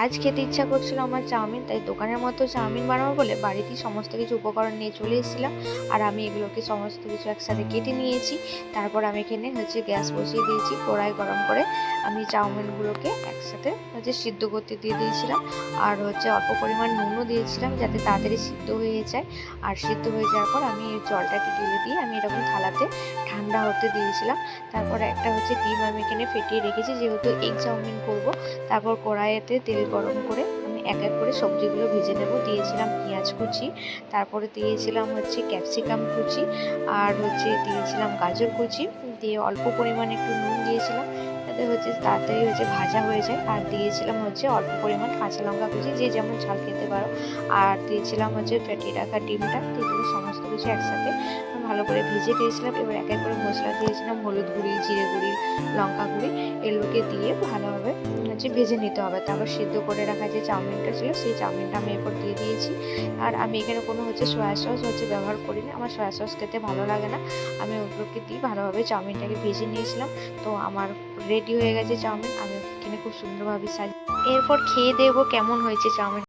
আজ খেতে ইচ্ছা করছিল আমার চাউমিন, তাই দোকানের মতো চাউমিন বানাবো বলে বাড়িতেই সমস্ত কিছু উপকরণ নিয়ে চলে এসেছিলাম। আর আমি এগুলোকে সমস্ত কিছু একসাথে কেটে নিয়েছি। তারপর আমি এখানে গ্যাস বসিয়ে দিয়েছি, কড়াই গরম করে আমি চাউমিনগুলোকে একসাথে সিদ্ধ করতে দিয়ে দিয়েছিলাম। আর অল্প পরিমাণ নুনও দিয়েছিলাম যাতে তাড়াতাড়ি সিদ্ধ হয়ে যায়। আর সিদ্ধ হয়ে যাওয়ার পর আমি জলটাকে ঢেলে দিয়ে আমি এরকম থালাতে ঠান্ডা হতে দিয়েছিলাম। তারপর একটা ডিম আমি এখানে ফেটিয়ে রেখেছি, যেহেতু এগ চাউমিন করব। তারপর কড়াইতে তেল গরম করে আমি এক এক করে সবজিগুলো ভেজে নেব। দিয়েছিলাম পেঁয়াজ কুচি, তারপরে দিয়েছিলাম ক্যাপসিকাম কুচি, আর দিয়েছিলাম গাজর কুচি, দিয়ে অল্প পরিমাণে একটু নুন দিয়েছিলাম যাতে তাড়াতাড়ি ভাজা হয়ে যায়। আর দিয়েছিলাম অল্প পরিমাণ কাঁচা লঙ্কা কুচি, যে যেমন ঝাল খেতে পারো। আর দিয়েছিলাম ফেটিয়ে রাখা ডিমটা। এগুলো সমস্ত কিছু একসাথে ভালো করে ভেজে দিয়েছিলাম। এবার এক এক করে মশলা দিয়েছিলাম, হলুদ গুঁড়ি, জিরে গুঁড়ি, লঙ্কা গুঁড়ি, এগুলোকে দিয়ে ভালোভাবে ভেজে নিতে হবে। তারপর সিদ্ধ করে রাখা যে চাউমিনটা ছিল সেই চাউমিনটা আমি এরপর দিয়ে দিয়েছি। আর আমি এখানে কোনো সয়া সস ব্যবহার করিনি, আমার সয়া সস খেতে ভালো লাগে না। আমি ওগুলোকে দিয়ে ভালোভাবে চাউমিনটাকে ভেজে নিয়েছিলাম। তো আমার রেডি হয়ে গেছে চাউমিন। আমি এখানে খুব সুন্দরভাবে এরপর খেয়ে দেখবো কেমন হয়েছে চাউমিন।